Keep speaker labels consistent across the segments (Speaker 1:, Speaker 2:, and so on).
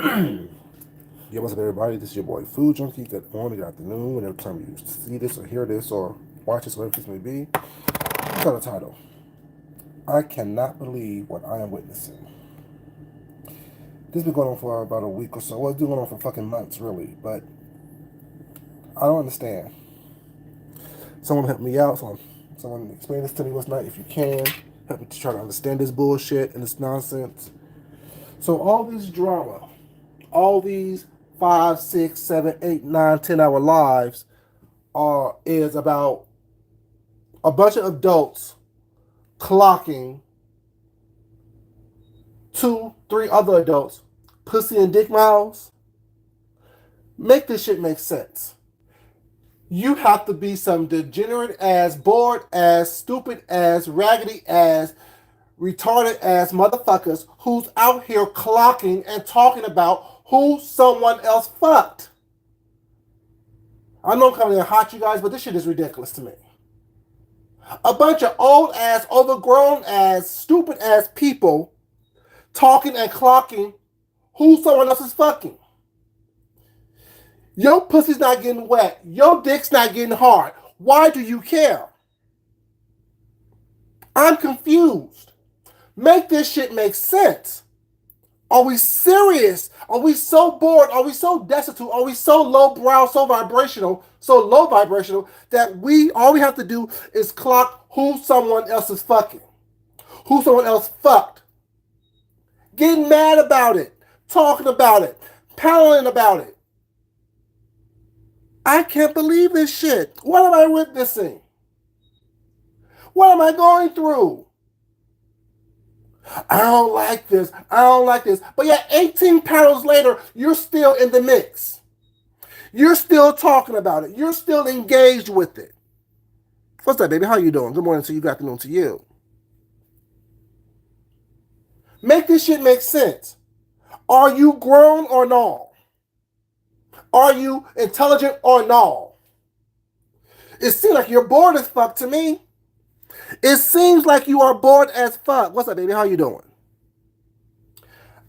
Speaker 1: Yeah, what's up, everybody? This is your boy Food Junkie. Good morning, good afternoon, whenever time you see this or hear this or watch this, whatever this may be. Got a title. I cannot believe what I am witnessing. This has been going on for about a week or so. Well, it's been going on for fucking months, really. But I don't understand. Someone help me out. Someone explain this to me last night if you can. Help me to try to understand this bullshit and this nonsense. So all this drama, all these 5, 6, 7, 8, 9, 10 hour lives is about a bunch of adults clocking 2, 3 other adults, pussy and dick miles. Make this shit make sense. You have to be some degenerate ass, bored ass, stupid ass, raggedy ass, retarded ass motherfuckers who's out here clocking and talking about who someone else fucked. I know I'm coming in hot, you guys, but this shit is ridiculous to me. A bunch of old ass, overgrown ass, stupid ass people talking and clocking who someone else is fucking. Your pussy's not getting wet. Your dick's not getting hard. Why do you care? I'm confused. Make this shit make sense. Are we serious? Are we so bored? Are we so destitute? Are we so lowbrow, so low vibrational that all we have to do is clock who someone else is fucking, who someone else fucked, getting mad about it, talking about it, paddling about it. I can't believe this shit. What am I witnessing? What am I going through? I don't like this. I don't like this. But yet 18 panels later, you're still in the mix. You're still talking about it. You're still engaged with it. What's up, baby? How you doing? Good morning to you. Good afternoon to you. Make this shit make sense. Are you grown or no? Are you intelligent or no? It seems like you're bored as fuck to me. It seems like you are bored as fuck. What's up, baby? How you doing?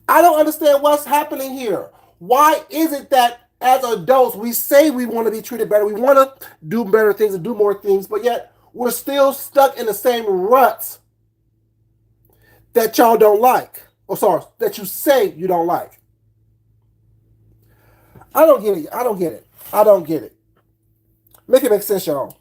Speaker 1: I don't understand what's happening here. Why is it that as adults we say we want to be treated better, we want to do better things and do more things, but yet we're still stuck in the same ruts that y'all don't like. Or sorry, that you say you don't like. I don't get it. I don't get it. I don't get it. Make it make sense, y'all.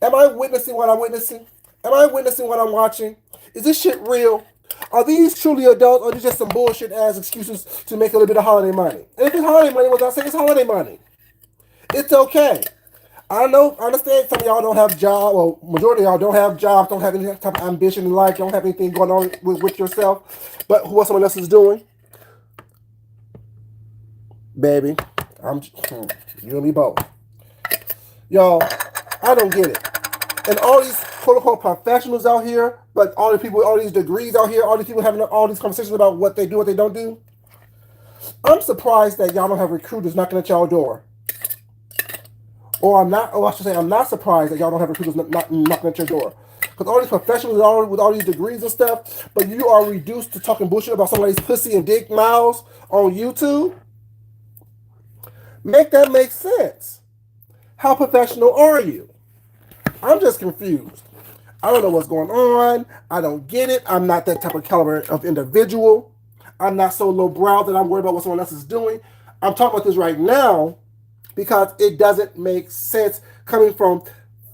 Speaker 1: Am I witnessing what I'm witnessing? Am I witnessing what I'm watching? Is this shit real? Are these truly adults, or are these just some bullshit ass excuses to make a little bit of holiday money? And if it's holiday money, what I say is holiday money. It's okay. I know, I understand some of y'all don't have jobs, or majority of y'all don't have jobs, don't have any type of ambition in life, don't have anything going on with yourself, but what someone else is doing. Baby, you and me both. Y'all, I don't get it. And all these quote-unquote professionals out here, but all the people with all these degrees out here, all these people having all these conversations about what they do, what they don't do. I'm surprised that y'all don't have recruiters knocking at y'all door. Or I should say, I'm not surprised that y'all don't have recruiters knocking at your door. Because all these professionals with all these degrees and stuff, but you are reduced to talking bullshit about somebody's pussy and dick miles on YouTube. Make that make sense. How professional are you? I'm just confused. I don't know what's going on. I don't get it. I'm not that type of caliber of individual. I'm not so lowbrow that I'm worried about what someone else is doing. I'm talking about this right now because it doesn't make sense coming from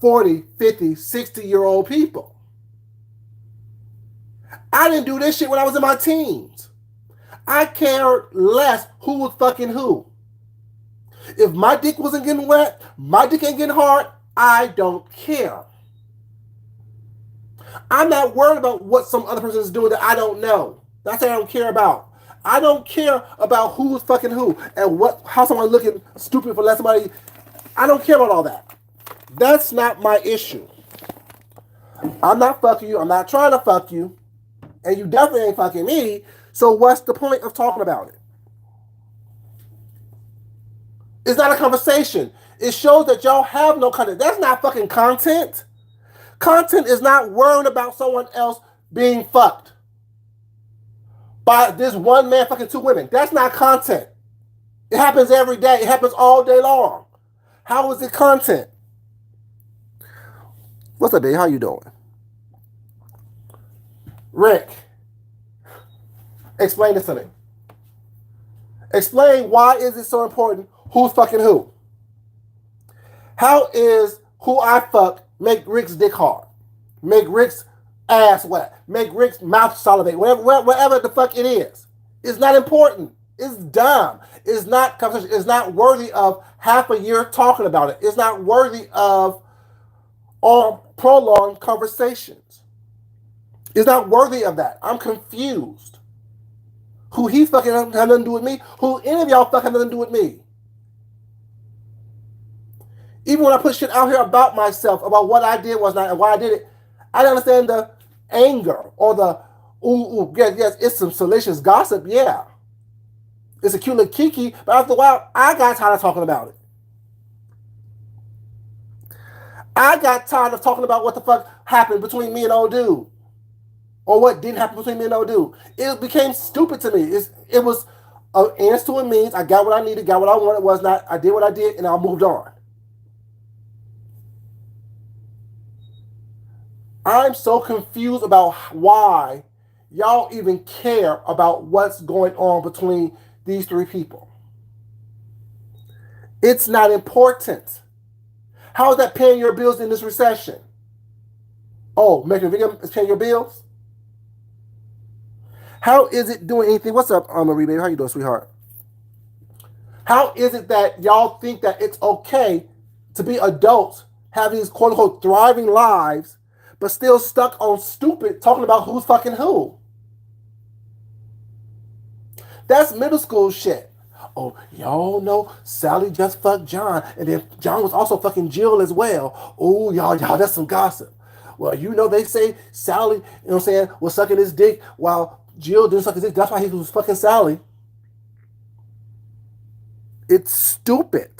Speaker 1: 40, 50, 60-year-old people. I didn't do this shit when I was in my teens. I cared less who was fucking who. If my dick wasn't getting wet, my dick ain't getting hard, I don't care. I'm not worried about what some other person is doing that I don't know. That's what I don't care about. I don't care about who was fucking who and how someone looking stupid for letting somebody. I don't care about all that. That's not my issue. I'm not fucking you. I'm not trying to fuck you. And you definitely ain't fucking me. So what's the point of talking about it? It's not a conversation. It shows that y'all have no content. That's not fucking content. Content is not worrying about someone else being fucked. by this one man fucking two women. That's not content. It happens every day. It happens all day long. How is it content? What's up, babe? How you doing? Rick, explain this to me. Explain why is it so important who's fucking who? How is who I fuck make Rick's dick hard? Make Rick's ass wet? Make Rick's mouth salivate? Whatever the fuck it is. It's not important. It's dumb. It's not conversation. It's not worthy of half a year talking about it. It's not worthy of prolonged conversations. It's not worthy of that. I'm confused. Who he fucking have nothing to do with me? Who any of y'all fucking have nothing to do with me? Even when I put shit out here about myself, about what I did was not and why I did it, I don't understand the anger or the yes, it's some salacious gossip, yeah. It's a cute little kiki, but after a while, I got tired of talking about it. I got tired of talking about what the fuck happened between me and old dude. Or what didn't happen between me and old dude. It became stupid to me. It was an ends to a means. I got what I needed, got what I wanted, was not, I did what I did, and I moved on. I'm so confused about why y'all even care about what's going on between these three people. It's not important. How is that paying your bills in this recession? Oh, making a video is paying your bills? How is it doing anything? What's up, Marie, baby? How you doing, sweetheart? How is it that y'all think that it's okay to be adults, have these quote-unquote thriving lives, but still stuck on stupid talking about who's fucking who? That's middle school shit. Oh, y'all know Sally just fucked John, and then John was also fucking Jill as well. Oh, y'all, that's some gossip. Well, you know they say Sally, you know what I'm saying, was sucking his dick while Jill didn't suck his dick. That's why he was fucking Sally. It's stupid.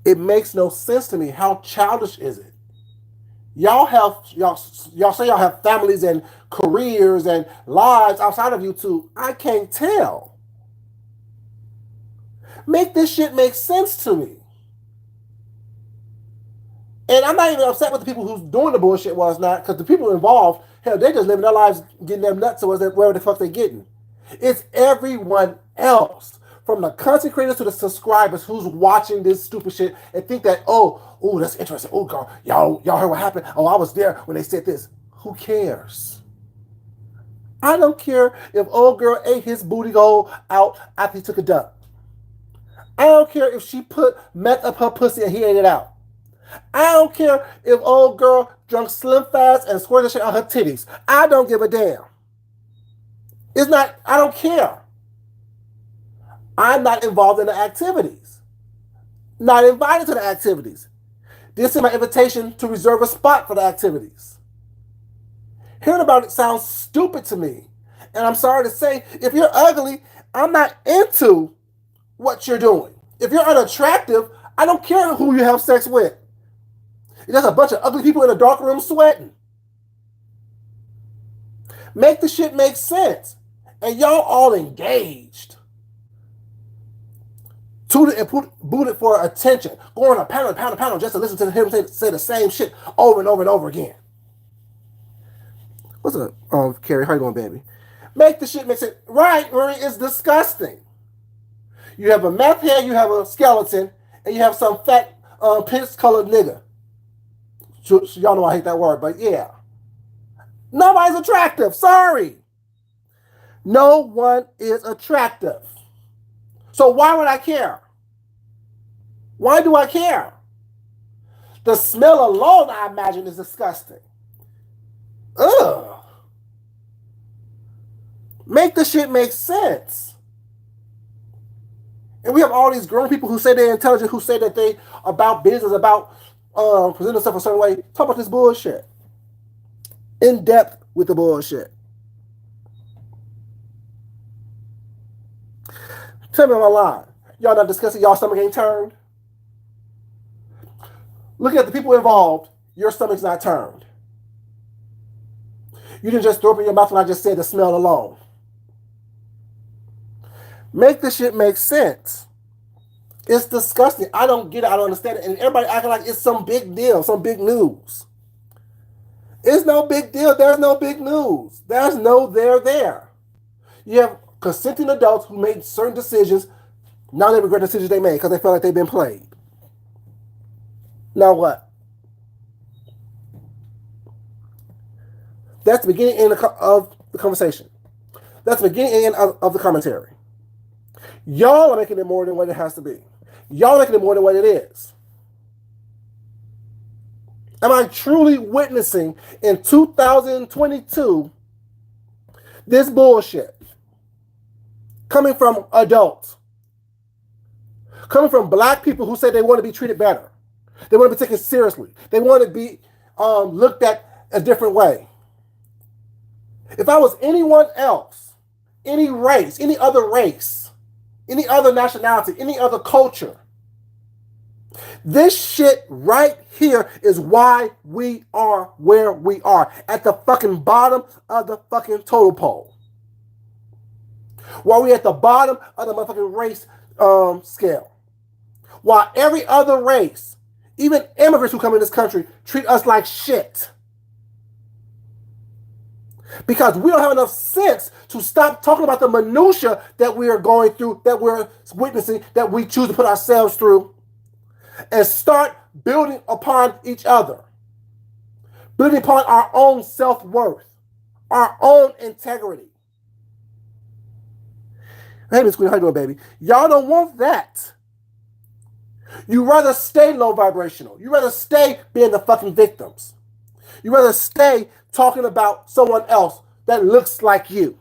Speaker 1: It makes no sense to me. How childish is it? Y'all say y'all have families and careers and lives outside of YouTube. I can't tell. Make this shit make sense to me. And I'm not even upset with the people who's doing the bullshit was not, because the people involved, hell, they just living their lives getting them nuts to wherever the fuck they getting. It's everyone else, from the content creators to the subscribers, who's watching this stupid shit and think that, oh, that's interesting. Oh, God, y'all heard what happened? Oh, I was there when they said this. Who cares? I don't care if old girl ate his booty hole out after he took a dump. I don't care if she put meth up her pussy and he ate it out. I don't care if old girl drunk Slim Fast and squirted shit on her titties. I don't give a damn. It's not, I don't care. I'm not involved in the activities. Not invited to the activities. This is my invitation to reserve a spot for the activities. Hearing about it sounds stupid to me. And I'm sorry to say, if you're ugly, I'm not into what you're doing. If you're unattractive, I don't care who you have sex with. There's a bunch of ugly people in a dark room sweating. Make the shit make sense. And y'all all engaged. Tooted and booted for attention. Going on a panel just to listen to him say the same shit over and over and over again. What's up, Carrie? How you doing, baby? Make the shit make sense. Right, Marie, it's disgusting. You have a meth head, you have a skeleton, and you have some fat, piss-colored nigga. So y'all know I hate that word, but yeah. Nobody's attractive. Sorry. No one is attractive. So why would I care? Why do I care? The smell alone, I imagine, is disgusting. Ugh. Make the shit make sense. And we have all these grown people who say they're intelligent, who say that they about business, about presenting themselves a certain way. Talk about this bullshit. In depth with the bullshit. Tell me I'm lying. Y'all not discussing y'all stomach ain't turned? Look at the people involved. Your stomach's not turned. You didn't just throw up in your mouth when I just said the smell alone. Make this shit make sense. It's disgusting. I don't get it. I don't understand it. And everybody acting like it's some big deal, some big news. It's no big deal. There's no big news. There's no there. You have consenting adults who made certain decisions. Now they regret the decisions they made because they felt like they've been played. Now what? That's the beginning and end of the conversation. That's the beginning and end of the commentary. Y'all are making it more than what it has to be. Y'all are making it more than what it is. Am I truly witnessing in 2022 this bullshit coming from adults, coming from black people who say they want to be treated better, they want to be taken seriously, they want to be looked at a different way? If I was anyone else, any race, any other nationality, any other culture, this shit right here is why we are where we are, at the fucking bottom of the fucking total pole. While we at the bottom of the motherfucking race scale. While every other race, even immigrants who come in this country, treat us like shit. Because we don't have enough sense to stop talking about the minutia that we are going through, that we're witnessing, that we choose to put ourselves through, and start building upon each other. Building upon our own self-worth, our own integrity. Hey, Miss Queen, how you doing, baby? Y'all don't want that. You rather stay low vibrational. You rather stay being the fucking victims. You rather stay talking about someone else that looks like you.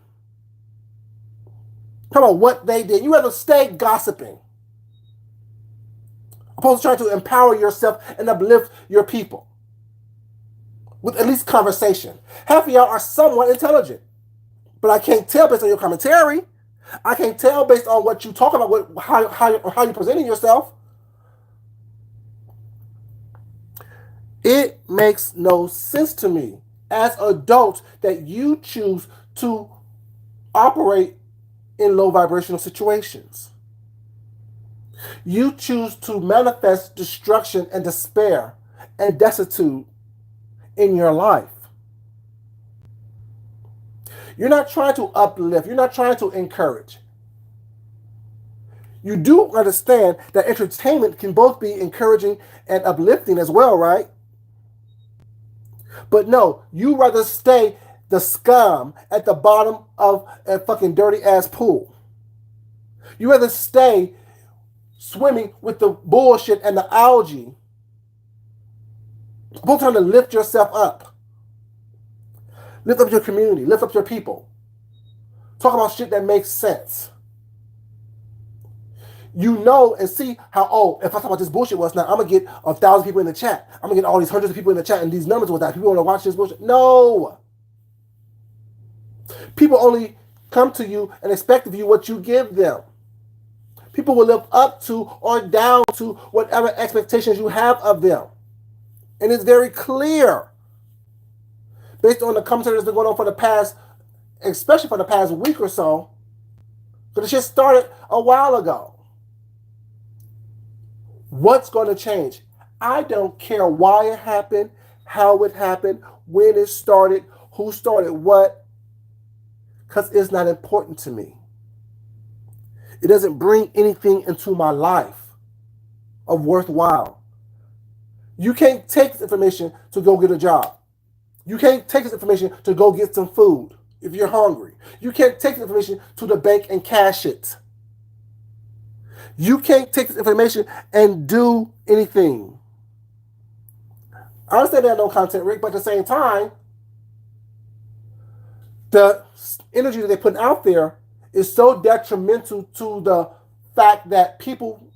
Speaker 1: Talk about what they did. You rather stay gossiping, opposed to trying to empower yourself and uplift your people with at least conversation. Half of y'all are somewhat intelligent, but I can't tell based on your commentary. I can't tell based on what you talk about, how you're presenting yourself. It makes no sense to me as adults that you choose to operate in low vibrational situations. You choose to manifest destruction and despair and destitute in your life. You're not trying to uplift. You're not trying to encourage. You do understand that entertainment can both be encouraging and uplifting as well, right? But no, you rather stay the scum at the bottom of a fucking dirty ass pool. You rather stay swimming with the bullshit and the algae, both trying to lift yourself up. Lift up your community, lift up your people. Talk about shit that makes sense. You know and see how, if I talk about this bullshit once now, I'm going to get 1,000 people in the chat. I'm going to get all these hundreds of people in the chat and these numbers with that. People want to watch this bullshit. No. People only come to you and expect of you what you give them. People will live up to or down to whatever expectations you have of them. And it's very clear, based on the commentary that's been going on for the past, especially for the past week or so, because the shit started a while ago. What's going to change? I don't care why it happened, how it happened, when it started, who started what, because it's not important to me. It doesn't bring anything into my life of worthwhile. You can't take this information to go get a job. You can't take this information to go get some food if you're hungry. You can't take this information to the bank and cash it. You can't take this information and do anything. I understand that no content, Rick, but at the same time, the energy that they're putting out there is so detrimental to the fact that people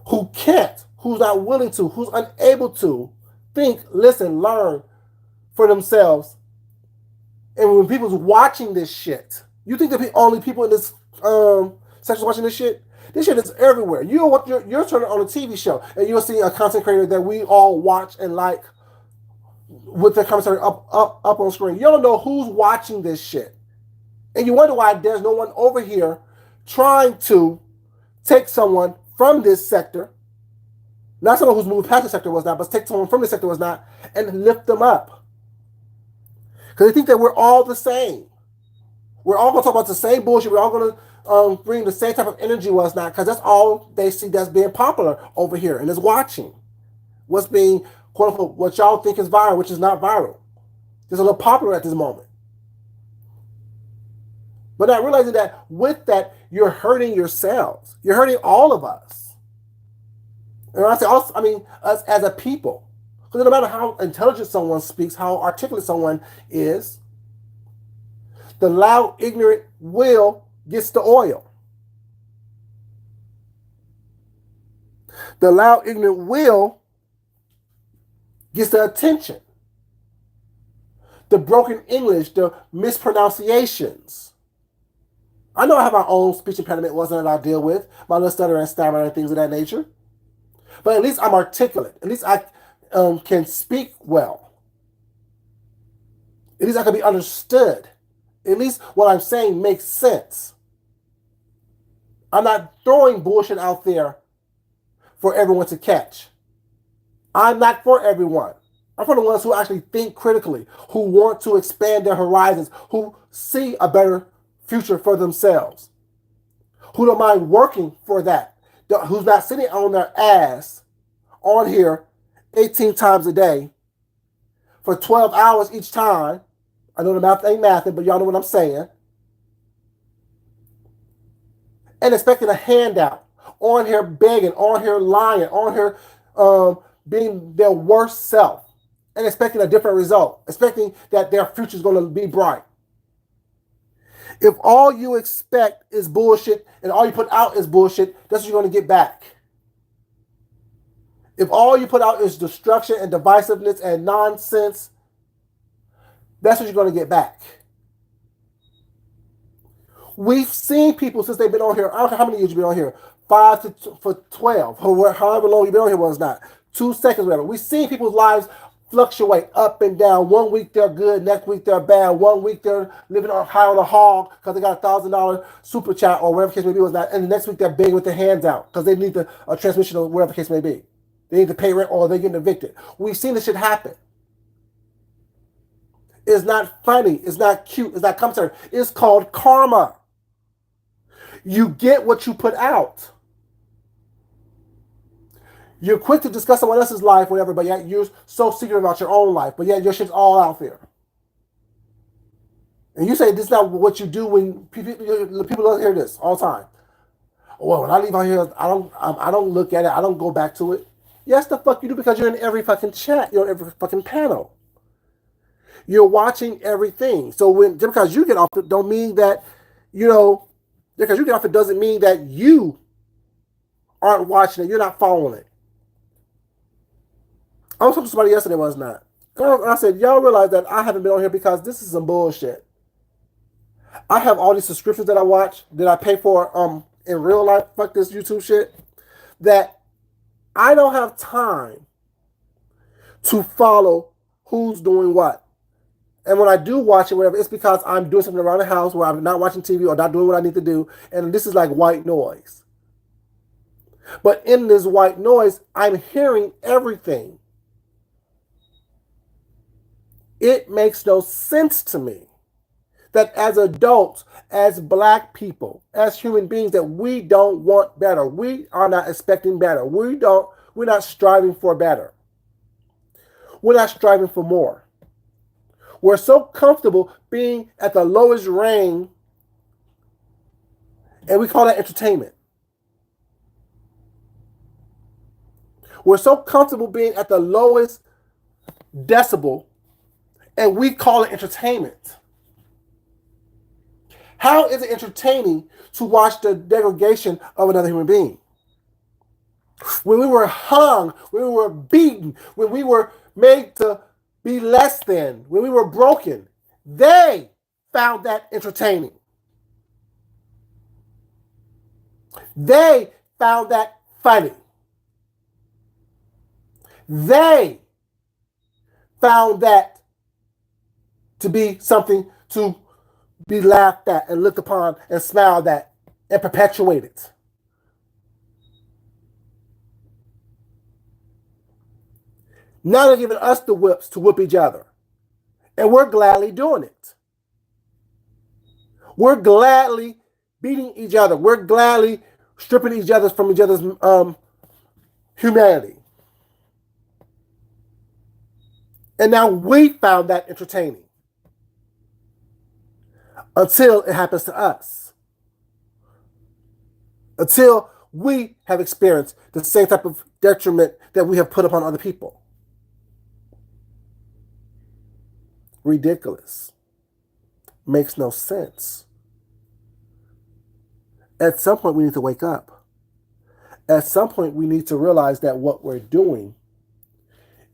Speaker 1: who can't, who's not willing to, who's unable to think, listen, learn for themselves. And when people's watching this shit, you think the only people in this section watching this shit? This shit is everywhere. You're turning on a TV show and you'll see a content creator that we all watch and like with their commentary up on screen. You don't know who's watching this shit. And you wonder why there's no one over here trying to take someone from this sector, not someone who's moved past the sector was not, but take someone from the sector was not, and lift them up. Because they think that we're all the same. We're all going to talk about the same bullshit. We're all going to bring the same type of energy was not, because that's all they see that's being popular over here and is watching. What's being, quote unquote, what y'all think is viral, which is not viral. It's a little popular at this moment. But not realizing that with that, you're hurting yourselves. You're hurting all of us. And when I say us, I mean us as a people. Because no matter how intelligent someone speaks, how articulate someone is, the loud, ignorant will gets the oil. The loud, ignorant will gets the attention. The broken English, the mispronunciations. I know I have my own speech impediment, wasn't it, I deal with, my little stutter and stammer and things of that nature. But at least I'm articulate. At least I can speak well. At least I can be understood. At least what I'm saying makes sense. I'm not throwing bullshit out there for everyone to catch. I'm not for everyone. I'm for the ones who actually think critically, who want to expand their horizons, who see a better future for themselves, who don't mind working for that, who's not sitting on their ass on here 18 times a day for 12 hours each time. I know the math ain't mathing, but y'all know what I'm saying. And expecting a handout, on here begging, on here lying, on here being their worst self, and expecting a different result, expecting that their future is going to be bright. If all you expect is bullshit and all you put out is bullshit, that's what you're going to get back. If all you put out is destruction and divisiveness and nonsense, that's what you're going to get back. We've seen people since they've been on here. I don't know how many years you've been on here. 5 for 12, however long you've been on here was not. 2 seconds, whatever. We've seen people's lives fluctuate up and down. 1 week they're good, next week they're bad. 1 week they're living on high on the hog because they got $1,000 super chat or whatever case may be was not. And the next week they're begging with their hands out because they need a transmission or whatever case may be. They need to pay rent or they're getting evicted. We've seen this shit happen. It's not funny. It's not cute. It's not commentary. It's called karma. You get what you put out. You're quick to discuss someone else's life, whatever, but yet you're so secret about your own life, but yet your shit's all out there. And you say this is not what you do when people don't hear this all the time. Well, when I leave out here, I don't look at it. I don't go back to it. Yes, the fuck you do, because you're in every fucking chat. You're in every fucking panel. You're watching everything. So just because you get off it don't mean that, because you get off it doesn't mean that you aren't watching it. You're not following it. I was talking to somebody yesterday, was not. And I said, y'all realize that I haven't been on here because this is some bullshit. I have all these subscriptions that I watch, that I pay for in real life, fuck this YouTube shit, that I don't have time to follow who's doing what. And when I do watch it, whatever, it's because I'm doing something around the house where I'm not watching TV or not doing what I need to do. And this is like white noise. But in this white noise, I'm hearing everything. It makes no sense to me that as adults, as black people, as human beings, that we don't want better. We are not expecting better. We're not striving for better. We're not striving for more. We're so comfortable being at the lowest range, and we call that entertainment. We're so comfortable being at the lowest decibel, and we call it entertainment. How is it entertaining to watch the degradation of another human being? When we were hung, when we were beaten, when we were made to be less than, when we were broken, they found that entertaining. They found that funny. They found that to be something to be laughed at and looked upon and smiled at and perpetuate it. Now they're giving us the whips to whip each other. And we're gladly doing it. We're gladly beating each other. We're gladly stripping each other from each other's humanity. And now we found that entertaining. Until it happens to us. Until we have experienced the same type of detriment that we have put upon other people. Ridiculous. Makes no sense. At some point, we need to wake up. At some point, we need to realize that what we're doing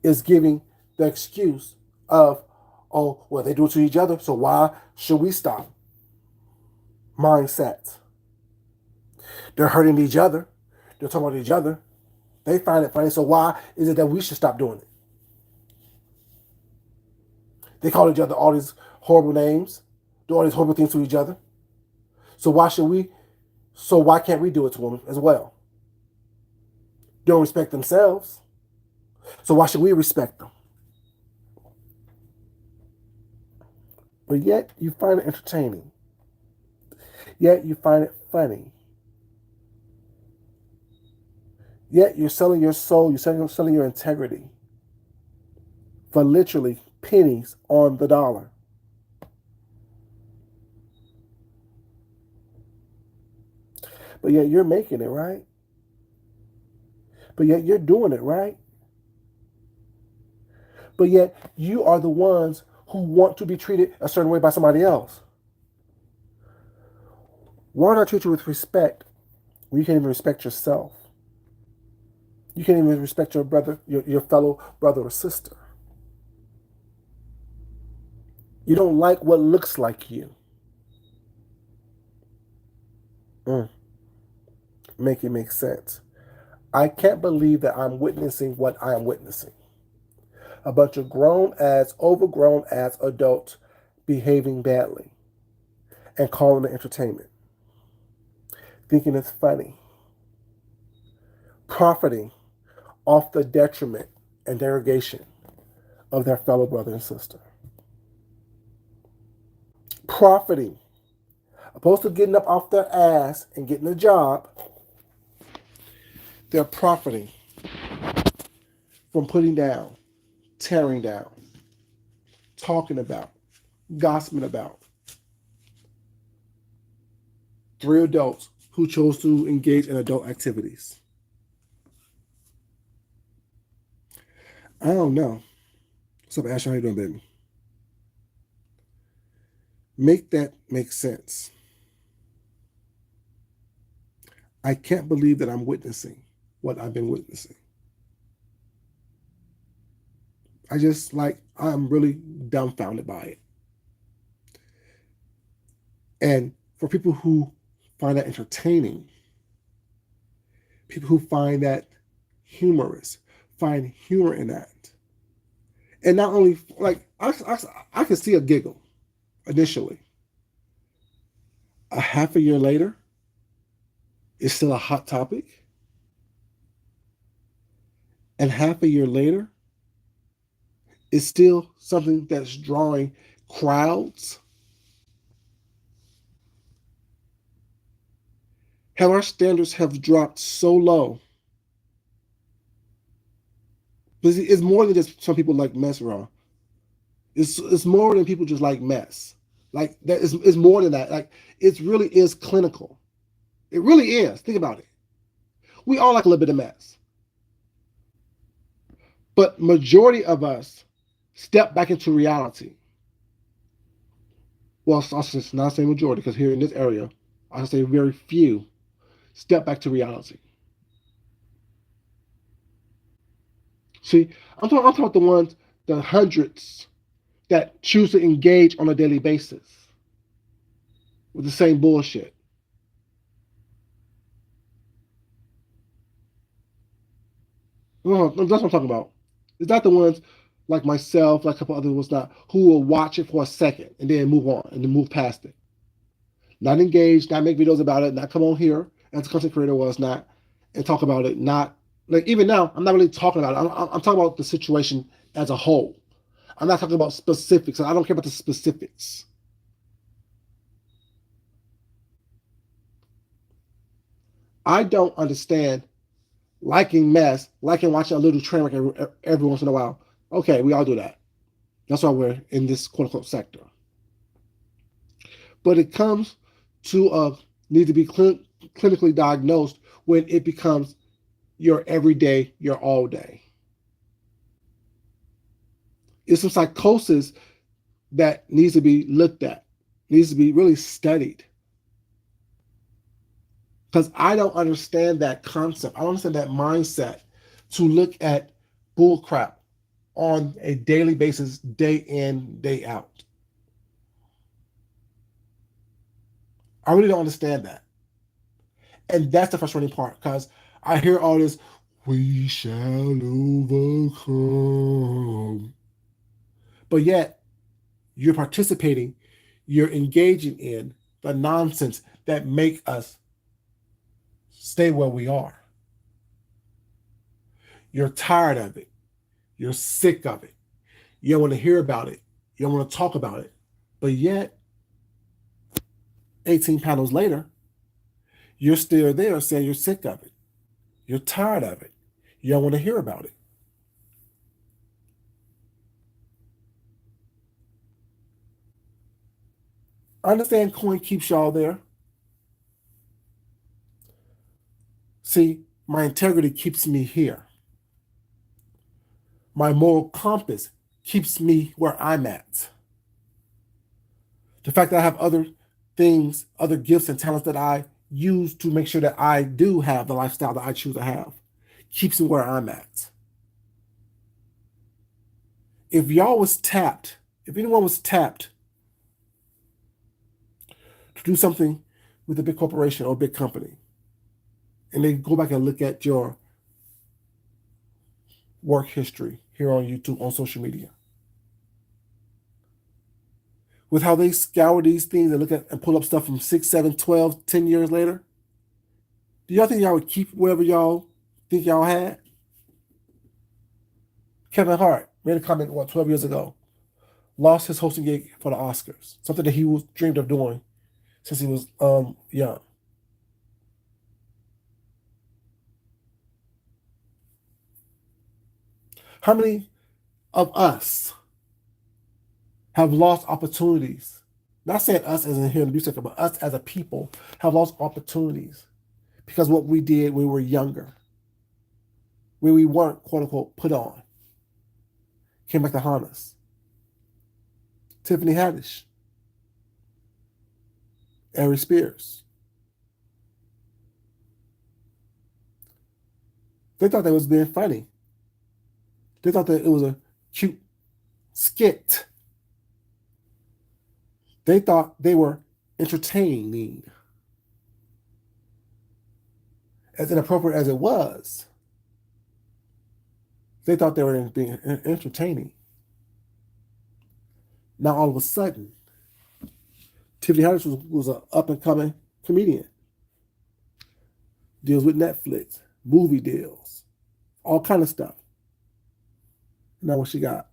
Speaker 1: is giving the excuse of, oh, well, they do it to each other, so why should we stop? Mindset. They're hurting each other. They're talking about each other. They find it funny, so why is it that we should stop doing it? They call each other all these horrible names, do all these horrible things to each other. So why can't we do it to them as well? They don't respect themselves. So why should we respect them? But yet you find it entertaining. Yet you find it funny. Yet you're selling your soul, you're selling your integrity for literally pennies on the dollar. But yet you're making it, right? But yet you're doing it, right? But yet you are the ones who want to be treated a certain way by somebody else. Why not treat you with respect when you can't even respect yourself? You can't even respect your brother, your fellow brother or sister. You don't like what looks like you. Make it make sense. I can't believe that I'm witnessing what I am witnessing. A bunch of overgrown ass adults behaving badly and calling it entertainment. Thinking it's funny. Profiting off the detriment and derogation of their fellow brother and sister. Profiting. Opposed to getting up off their ass and getting a job, they're profiting from putting down, tearing down, talking about, gossiping about 3 adults who chose to engage in adult activities. I don't know. What's up, Ash? How you doing, baby? Make that make sense. I can't believe that I'm witnessing what I've been witnessing. I'm really dumbfounded by it. And for people who find that entertaining, people who find that humorous, find humor in that. And not only, I can see a giggle initially. A half a year later, it's still a hot topic. And half a year later, it's still something that's drawing crowds. Have our standards have dropped so low? Because it's more than just some people like mess around. It's more than people just like mess. Like that is more than that. Like it really is clinical. It really is. Think about it. We all like a little bit of mess. But majority of us step back into reality. Well, I'll not say majority, because here in this area, I'll say very few step back to reality. See, I'm talking about the ones, the hundreds that choose to engage on a daily basis with the same bullshit. No, that's what I'm talking about. It's not the ones like myself, like a couple other ones, not who will watch it for a second and then move on and then move past it. not engage, not make videos about it, not come on here as a content creator was, not and talk about it, not like even now, I'm not really talking about it. I'm talking about the situation as a whole. I'm not talking about specifics. I don't care about the specifics. I don't understand liking mess, liking watching a little train wreck every once in a while. Okay, we all do that. That's why we're in this quote unquote sector. But it comes to need to be clinically diagnosed when it becomes your everyday, your all day. It's some psychosis that needs to be looked at, needs to be really studied. Because I don't understand that concept. I don't understand that mindset to look at bullcrap on a daily basis, day in, day out. I really don't understand that. And that's the frustrating part because I hear all this, we shall overcome. But yet, you're participating, you're engaging in the nonsense that make us stay where we are. You're tired of it. You're sick of it. You don't want to hear about it. You don't want to talk about it. But yet, 18 panels later, you're still there saying you're sick of it. You're tired of it. You don't want to hear about it. I understand coin keeps y'all there. See, my integrity keeps me here. My moral compass keeps me where I'm at. The fact that I have other things, other gifts and talents that I use to make sure that I do have the lifestyle that I choose to have keeps me where I'm at. If y'all was tapped, if anyone was tapped to do something with a big corporation or a big company, and they go back and look at your work history here on YouTube, on social media, with how they scour these things and look at and pull up stuff from 6, 7, 12, 10 years later, do y'all think y'all would keep whatever y'all think y'all had? Kevin Hart made a comment, 12 years ago, lost his hosting gig for the Oscars, something that he was dreamed of doing since he was young. How many of us have lost opportunities? Not saying us as in here in the music sector, but us as a people have lost opportunities because what we did when we were younger, when we weren't quote unquote put on, came back to haunt us. Tiffany Haddish, Ari Spears. They thought that was being funny. They thought that it was a cute skit. They thought they were entertaining. As inappropriate as it was, they thought they were being entertaining. Now all of a sudden, Tiffany Haddish was an up-and-coming comedian. Deals with Netflix, movie deals, all kind of stuff. Now what she got?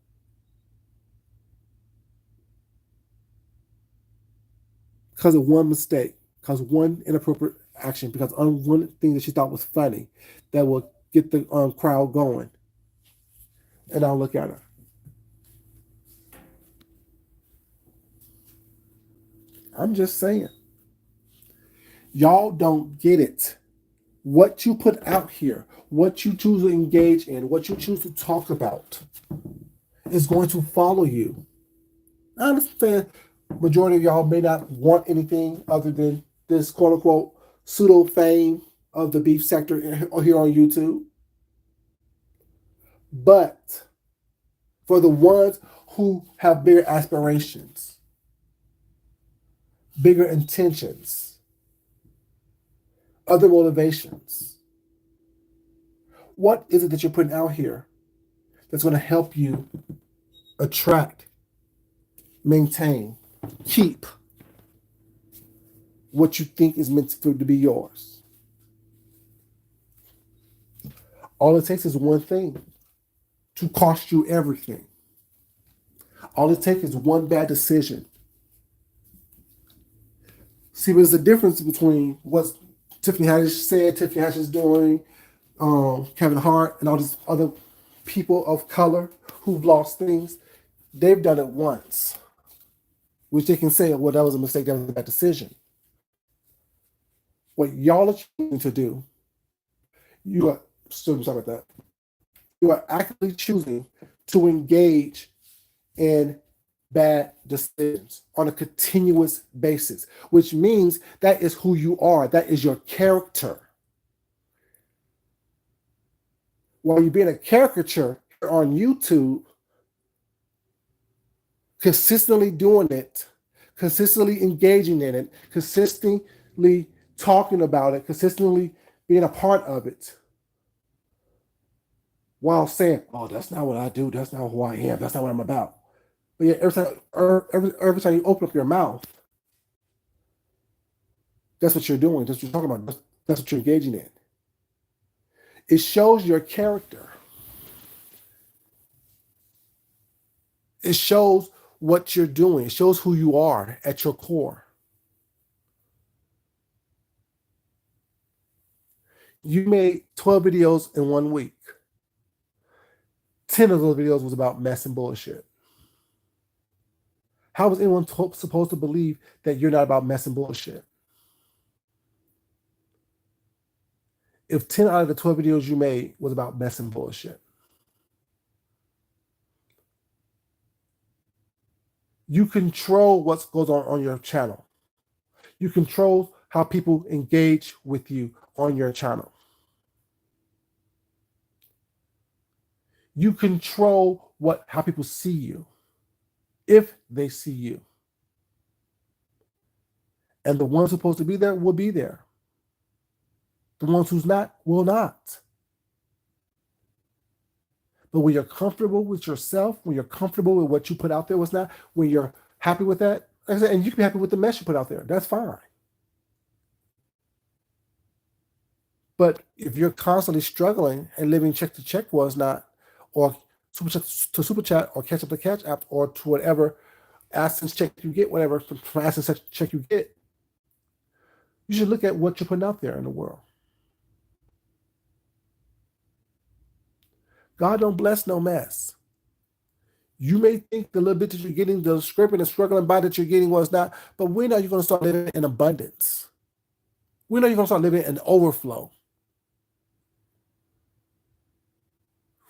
Speaker 1: Because of one mistake, because of one inappropriate action, because of one thing that she thought was funny that will get the crowd going. And I'll look at her. I'm just saying. Y'all don't get it. What you put out here, what you choose to engage in, what you choose to talk about is going to follow you. I understand majority of y'all may not want anything other than this quote unquote pseudo fame of the beef sector here on YouTube. But for the ones who have bigger aspirations, bigger intentions, other motivations, what is it that you're putting out here that's going to help you attract, maintain, keep what you think is meant to be yours. All it takes is one thing to cost you everything. All it takes is one bad decision. See, there's a difference between what Tiffany Haddish said, Tiffany Haddish is doing, Kevin Hart, and all these other people of color who've lost things. They've done it once, which they can say, well, that was a mistake, that was a bad decision. What y'all are choosing to do, you are, sorry about that, you are actively choosing to engage in bad decisions on a continuous basis, which means that is who you are. That is your character. While you're being a caricature on YouTube, consistently doing it, consistently engaging in it, consistently talking about it, consistently being a part of it, while saying, oh, that's not what I do, that's not who I am, that's not what I'm about. But yet every time you open up your mouth, that's what you're doing, that's what you're talking about, that's what you're engaging in. It shows your character. It shows what you're doing. It shows who you are at your core. You made 12 videos in 1 week. 10 of those videos was about mess and bullshit. How is anyone supposed to believe that you're not about mess and bullshit? If 10 out of the 12 videos you made was about mess and bullshit. You control what goes on your channel. You control how people engage with you on your channel. You control how people see you, if they see you. And the ones supposed to be there will be there. The ones who's not will not. But when you're comfortable with yourself, when you're comfortable with what you put out there, what's not, when you're happy with that, like I said, and you can be happy with the mess you put out there, that's fine. But if you're constantly struggling and living check to check was not, or super chat to super chat, or catch up to catch up, or to whatever AdSense check you get, whatever from AdSense check you get, you should look at what you're putting out there in the world. God don't bless no mess. You may think the little bit that you're getting, the scraping and struggling by that you're getting was not, but we know you're going to start living in abundance. We know you're going to start living in overflow.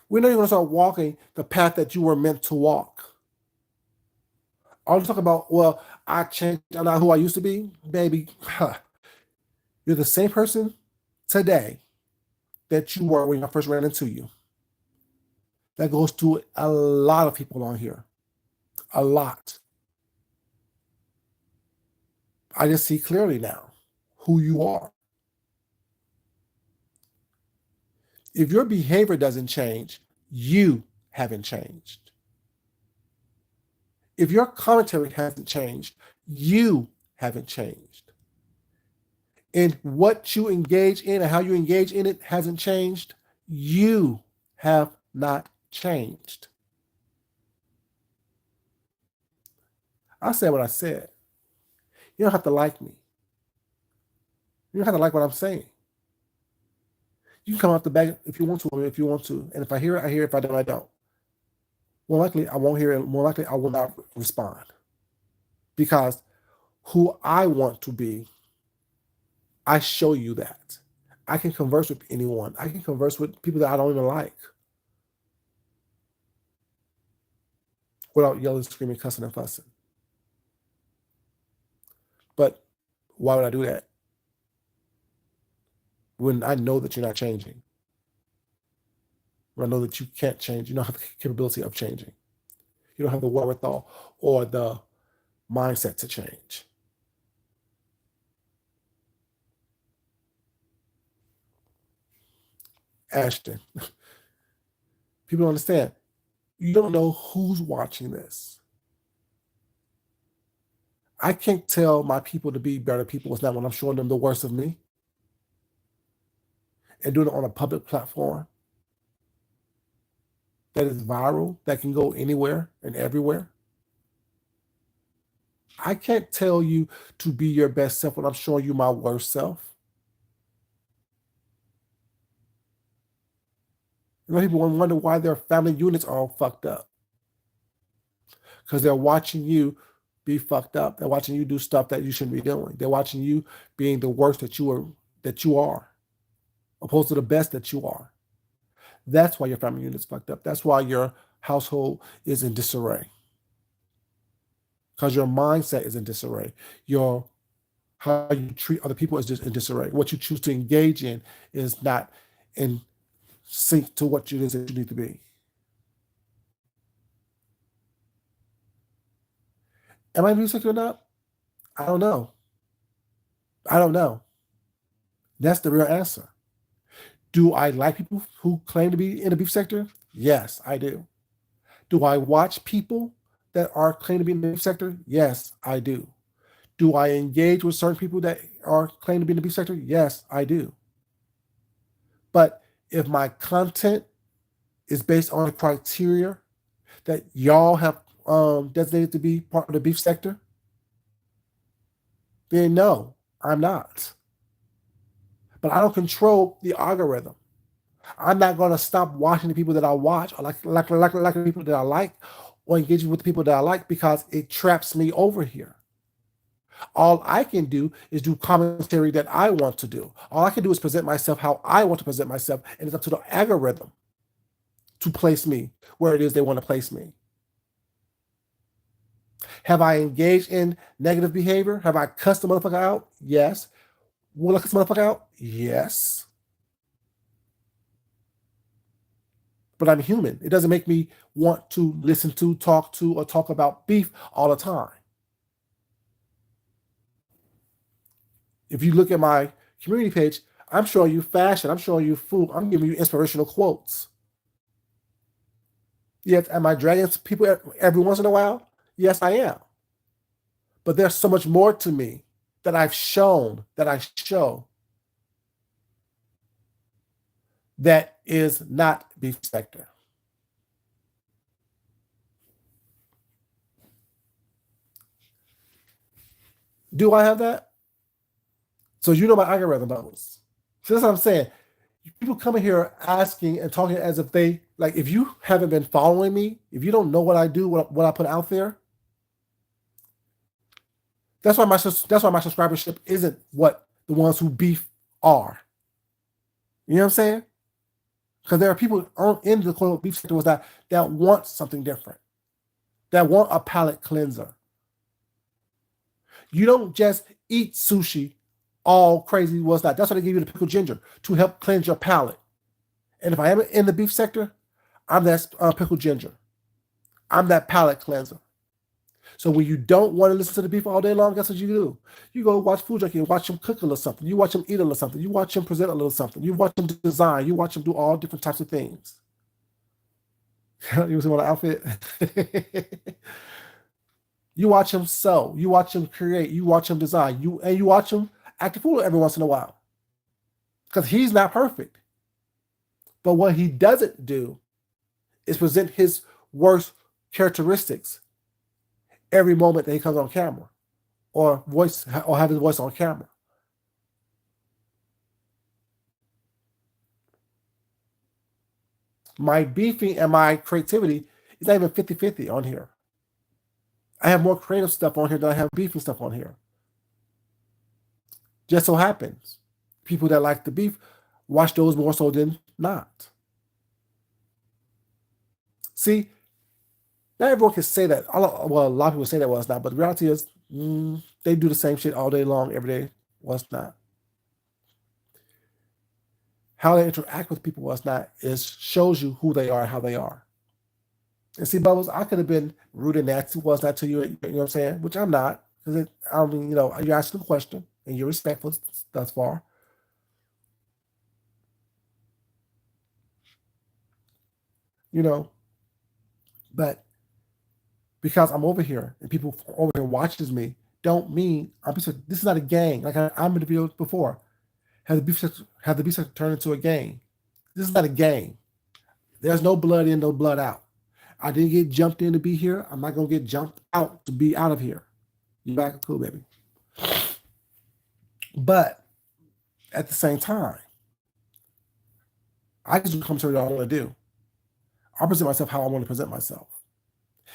Speaker 1: We know you're going to start walking the path that you were meant to walk. All you talk about, well, I changed, I'm not who I used to be, baby. You're the same person today that you were when I first ran into you. That goes to a lot of people on here. A lot. I just see clearly now who you are. If your behavior doesn't change, you haven't changed. If your commentary hasn't changed, you haven't changed. And what you engage in and how you engage in it hasn't changed, you have not changed. I said what I said. You don't have to like me. You don't have to like what I'm saying. You can come off the back if you want to. And if I hear it, I hear it. If I don't, I don't. More likely, I won't hear it. More likely, I will not respond. Because who I want to be, I show you that. I can converse with anyone. I can converse with people that I don't even like without yelling, screaming, cussing, and fussing. But why would I do that when I know that you're not changing? When I know that you can't change, you don't have the capability of changing. You don't have the wherewithal or the mindset to change. Ashton, people don't understand. You don't know who's watching this. I can't tell my people to be better people. It's not when I'm showing them the worst of me and doing it on a public platform that is viral, that can go anywhere and everywhere. I can't tell you to be your best self when I'm showing you my worst self. You know, people wonder why their family units are all fucked up because they're watching you be fucked up. They're watching you do stuff that you shouldn't be doing. They're watching you being the worst that you are, opposed to the best that you are. That's why your family unit's fucked up. That's why your household is in disarray. Because your mindset is in disarray. Your how you treat other people is just in disarray. What you choose to engage in is not in sync to what it is that you need to be. Am I music or not? I don't know. I don't know. That's the real answer. Do I like people who claim to be in the beef sector? Yes, I do. Do I watch people that are claim to be in the beef sector? Yes, I do. Do I engage with certain people that are claim to be in the beef sector? Yes, I do. But if my content is based on the criteria that y'all have designated to be part of the beef sector, then no, I'm not. But I don't control the algorithm. I'm not going to stop watching the people that I watch or like the people that I like or engaging with the people that I like because it traps me over here. All I can do is do commentary that I want to do. All I can do is present myself how I want to present myself, and it's up to the algorithm to place me where it is they want to place me. Have I engaged in negative behavior? Have I cussed the motherfucker out? Yes. Will I cuss the motherfucker out? Yes. But I'm human. It doesn't make me want to listen to, or talk about beef all the time. If you look at my community page, I'm showing you fashion. I'm showing you food. I'm giving you inspirational quotes. Yes, am I dragging people every once in a while? Yes, I am. But there's so much more to me that I've shown, that I show, that is not beef sector. Do I have that? So you know my algorithm knows. So that's what I'm saying. People coming here asking and talking as if they like. If you haven't been following me, if you don't know what I do, what I put out there, that's why my subscribership isn't what the ones who beef are. You know what I'm saying? Because there are people in the quote beef sector that want something different, that want a palate cleanser. You don't just eat sushi all crazy was that. That's why they give you the pickled ginger to help cleanse your palate. And if I am in the beef sector, I'm that pickled ginger. I'm that palate cleanser. So when you don't want to listen to the beef all day long, that's what you do. You go watch Food Junkie and watch them cook a little something. You watch them eat a little something. You watch them present a little something. You watch them design. You watch them do all different types of things. You see what outfit? You watch him sew. You watch him create. You watch him design. You watch him act a fool every once in a while. Because he's not perfect. But what he doesn't do is present his worst characteristics every moment that he comes on camera or have his voice on camera. My beefing and my creativity is not even 50-50 on here. I have more creative stuff on here than I have beefing stuff on here. Just so happens, people that like the beef watch those more so than not. See, not everyone can say that. Well, a lot of people say that it's not, but the reality is they do the same shit all day long, every day. It's not. How they interact with people was not. It shows you who they are and how they are. And see, Bubbles, I could have been rude and nasty, was not to you, you know what I'm saying? Which I'm not, because I mean, you're asking a question and you're respectful thus far. But because I'm over here and people over here watches me don't mean this is not a gang. Like I'm in the video before. Have the beef sector turned into a gang? This is not a gang. There's no blood in, no blood out. I didn't get jumped in to be here. I'm not gonna get jumped out to be out of here. You back? Cool, baby. But at the same time, I just come to what I want to do. I present myself how I want to present myself.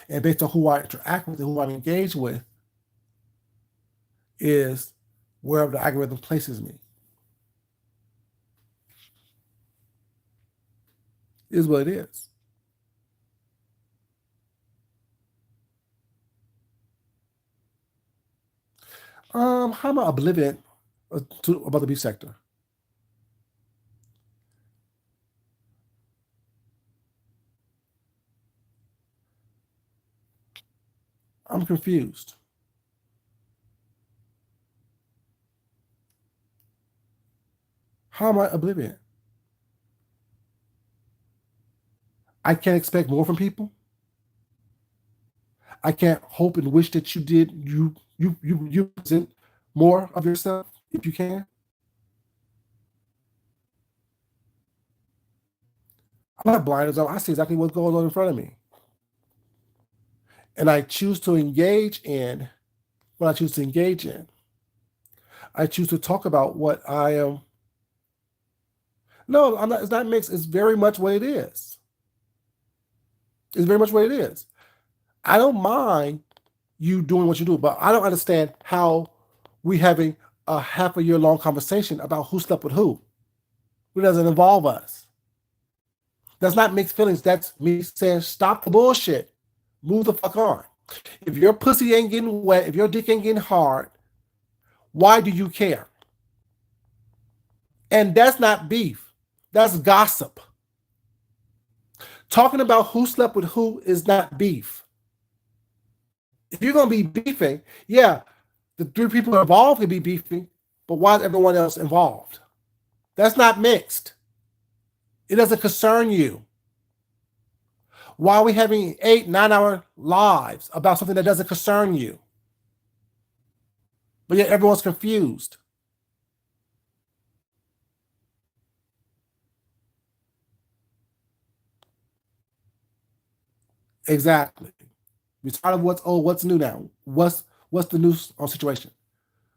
Speaker 1: And based on who I interact with and who I engage with is wherever the algorithm places me. Is what it is. How am I oblivious about the beef sector? I'm confused. How am I oblivious? I can't expect more from people. I can't hope and wish that you present more of yourself if you can. I'm not blinders on. I see exactly what's going on in front of me. And I choose to engage in what I choose to engage in. I choose to talk about what I am. No, I'm not. It's not mixed. It's very much what it is. It's very much what it is. I don't mind you doing what you do, but I don't understand how we having a half a year long conversation about who slept with who doesn't involve us. That's not mixed feelings. That's me saying, stop the bullshit. Move the fuck on. If your pussy ain't getting wet, if your dick ain't getting hard, why do you care? And that's not beef. That's gossip. Talking about who slept with who is not beef. If you're going to be beefing, yeah, the three people involved can be beefing, but why is everyone else involved? That's not mixed. It doesn't concern you. Why are we having 8-9 hour lives about something that doesn't concern you? But yet everyone's confused. Exactly. We're tired of what's old, what's new now. What's the new situation?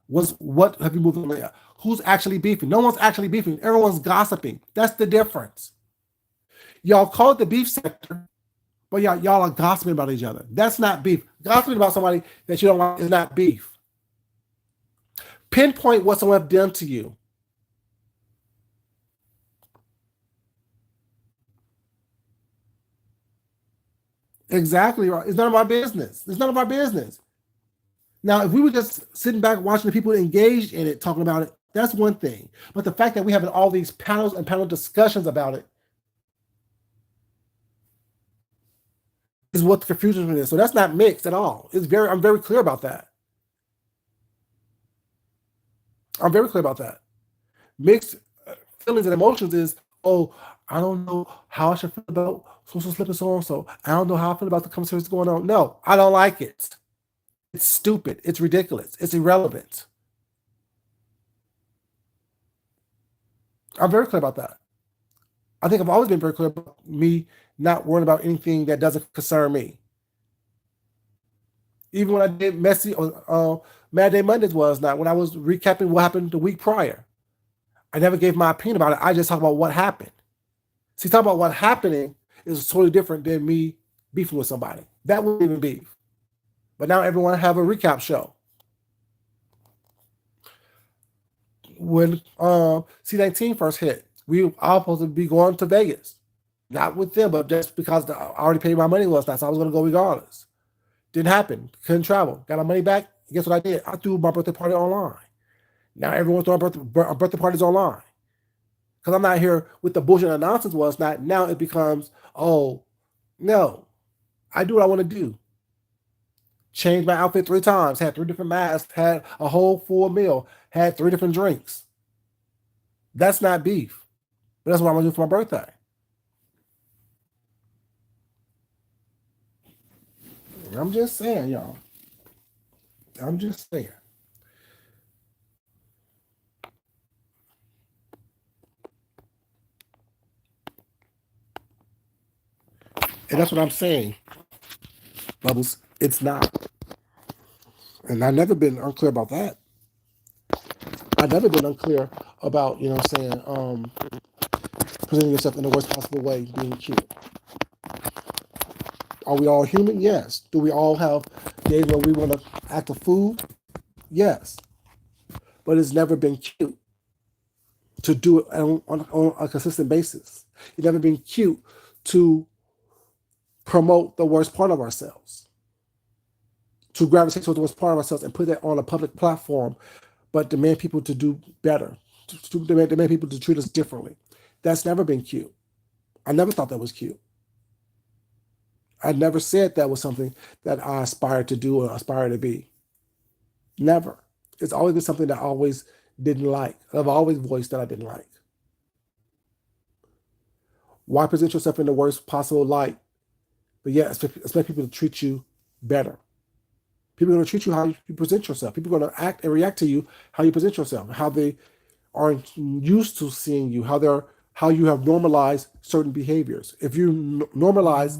Speaker 1: What have you moved on there? Who's actually beefing? No one's actually beefing. Everyone's gossiping. That's the difference. Y'all call it the beef sector, but y'all are gossiping about each other. That's not beef. Gossiping about somebody that you don't like is not beef. Pinpoint what someone have done to you. Exactly right. It's none of our business. It's none of our business. Now, if we were just sitting back watching the people engaged in it, talking about it, that's one thing. But the fact that we having all these panels and panel discussions about it is what the confusion is. So that's not mixed at all. I'm very clear about that. I'm very clear about that. Mixed feelings and emotions is, oh, I don't know how I should feel about social slip and so on. So I don't know how I feel about the conversations going on. No, I don't like it. It's stupid. It's ridiculous. It's irrelevant. I'm very clear about that. I think I've always been very clear about me not worrying about anything that doesn't concern me. Even when I did messy or Mad Day Mondays was not when I was recapping what happened the week prior. I never gave my opinion about it. I just talked about what happened. See, talking about what happening is totally different than me beefing with somebody. That wouldn't even beef. But now everyone have a recap show. When C19 first hit, we all supposed to be going to Vegas. Not with them, but just because I already paid my money last night, so I was going to go regardless. Didn't happen. Couldn't travel. Got my money back. Guess what I did? I threw my birthday party online. Now everyone's throwing birthday parties online. Because I'm not here with the bullshit and nonsense was not. Now it becomes, oh, no. I do what I want to do. Changed my outfit 3 times, had 3 different masks, had a whole full meal, had 3 different drinks. That's not beef. But that's what I'm going to do for my birthday. I'm just saying, y'all. I'm just saying. And that's what I'm saying, Bubbles. It's not. And I've never been unclear about that. I've never been unclear about, saying, presenting yourself in the worst possible way, being cute. Are we all human? Yes. Do we all have days where we want to act a fool? Yes. But it's never been cute to do it on a consistent basis. It's never been cute to promote the worst part of ourselves, to gravitate towards the worst part of ourselves and put that on a public platform, but demand people to do better, to demand people to treat us differently. That's never been cute. I never thought that was cute. I never said that was something that I aspired to do or aspired to be. Never. It's always been something that I always didn't like. I've always voiced that I didn't like. Why present yourself in the worst possible light? But yeah, expect people to treat you better. People are going to treat you how you present yourself. People are going to act and react to you how you present yourself, how they are used to seeing you, how you have normalized certain behaviors. If you normalize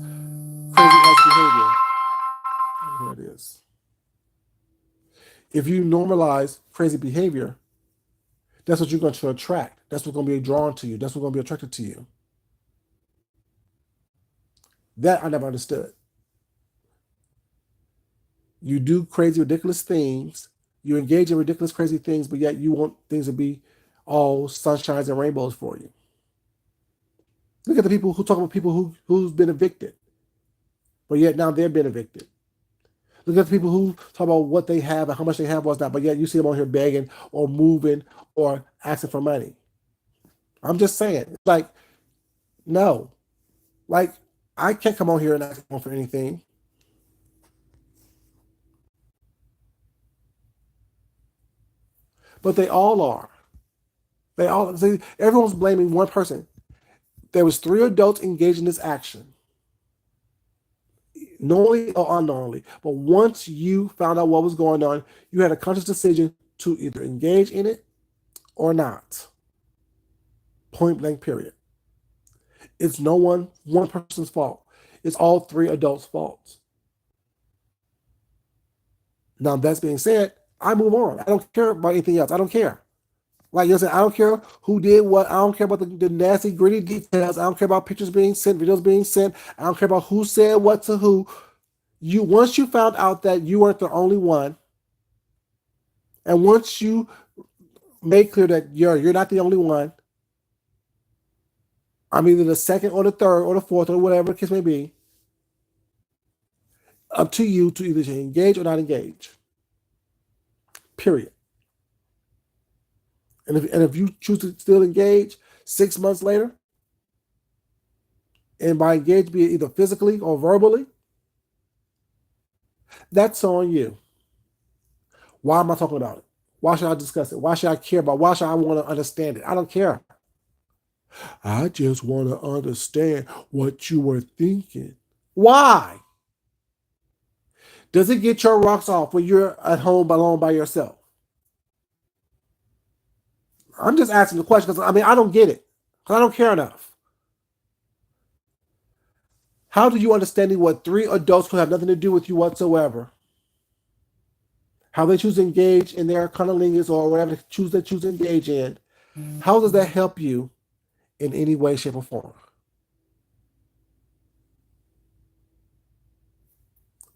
Speaker 1: crazy ass behavior, here it is. If you normalize crazy behavior, that's what you're going to attract. That's what's going to be drawn to you. That's what's going to be attracted to you. That I never understood. You do crazy, ridiculous things. You engage in ridiculous, crazy things, but yet you want things to be all sunshines and rainbows for you. Look at the people who talk about people who's been evicted, but yet now they're being evicted. Look at the people who talk about what they have and how much they have, what's not, but yet you see them on here begging or moving or asking for money. I'm just saying, like, no, like I can't come on here and ask for anything. But they all are. They all see, everyone's blaming one person. There was three adults engaged in this action, knowingly or unknowingly. But once you found out what was going on, you had a conscious decision to either engage in it or not. Point blank, period. It's no one person's fault. It's all three adults' faults. Now, that's being said, I move on. I don't care about anything else. I don't care. Like you said, I don't care who did what. I don't care about the nasty, gritty details. I don't care about pictures being sent, videos being sent. I don't care about who said what to who. You once you found out that you weren't the only one, and once you made clear that you're not the only one, I'm either the second or the third or the fourth or whatever the case may be. Up to you to either engage or not engage. Period. And if you choose to still engage 6 months later, and by engage be it either physically or verbally, that's on you. Why am I talking about it? Why should I discuss it? Why should I care about it? Why should I want to understand it? I don't care. I just want to understand what you were thinking. Why? Does it get your rocks off when you're at home alone by yourself? I'm just asking the question because I don't get it. Because I don't care enough. How do you understand what three adults who have nothing to do with you whatsoever? How they choose to engage in their cunnilingus or whatever they choose to engage in? How does that help you in any way, shape, or form?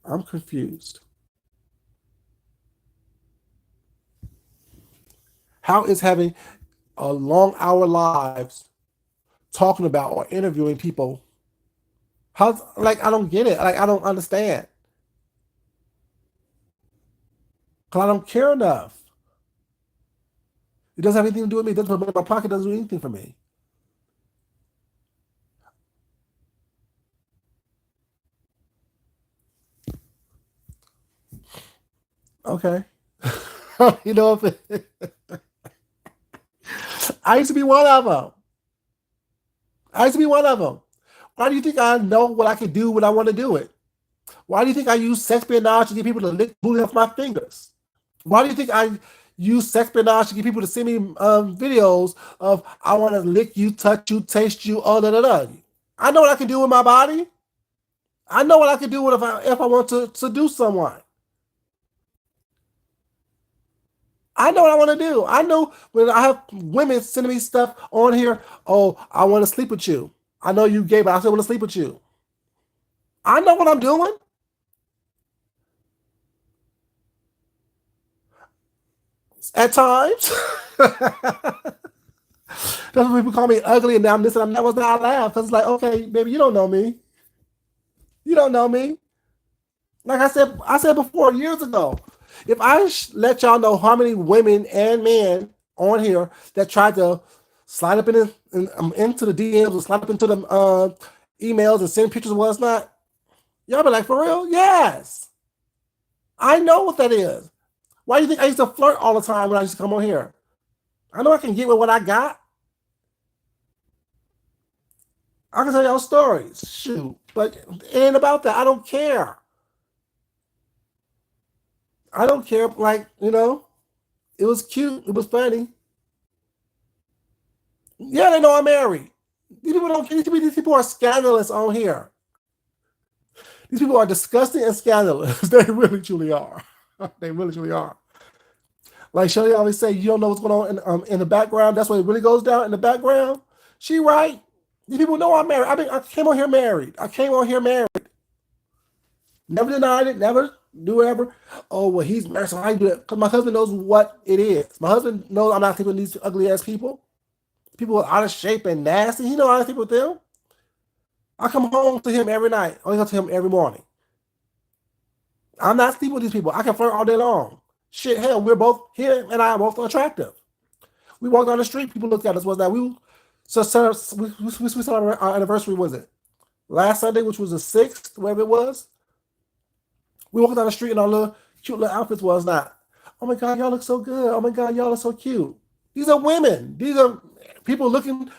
Speaker 1: I'm confused. How is having a long hour lives talking about or interviewing people? How like I don't get it. Like I don't understand. Cause I don't care enough. It doesn't have anything to do with me. It doesn't put money in my pocket. It doesn't do anything for me. Okay. you know, I used to be one of them. I used to be one of them. Why do you think I know what I can do when I want to do it? Why do you think I use sexpionage to get people to lick booty off my fingers? Why do you think I use sexpionage to get people to send me videos of I want to lick you, touch you, taste you, all da. I know what I can do with my body. I know what I can do with if I want to seduce someone. I know what I want to do. I know when I have women sending me stuff on here. Oh, I want to sleep with you. I know you gay, but I still want to sleep with you. I know what I'm doing. At times. That's when people call me ugly and I'm this and I'm that. Was not laugh because it's like, okay, baby, you don't know me. You don't know me. Like I said before years ago. If I let y'all know how many women and men on here that tried to slide up into the DMs or slide up into the emails and send pictures of what's not, y'all be like, for real? Yes. I know what that is. Why do you think I used to flirt all the time when I used to come on here? I know I can get with what I got. I can tell y'all stories. Shoot. But it ain't about that. I don't care. I don't care. Like, it was cute. It was funny. Yeah, they know I'm married. These people don't. These people are scandalous on here. These people are disgusting and scandalous. They really, truly are. They really, truly are. Like Shelly always say, you don't know what's going on in the background. That's what it really goes down in the background. She right. These people know I'm married. I came on here married. I came on here married. Never denied it. Never do ever. Oh well, he's married, so I do it because my husband knows what it is. My husband knows I'm not sleeping with these ugly ass people. People out of shape and nasty. He know I sleep with them. I come home to him every night. I go to him every morning. I'm not sleeping with these people. I can flirt all day long. Shit, hell, we're both here and I are both attractive. We walked down the street, people looked at us. Was that we celebrated our anniversary? Was it last Sunday, which was the 6th, whatever it was? We walked down the street and our little cute little outfits was not. Oh my God, y'all look so good. Oh my God, y'all are so cute. These are women. These are people looking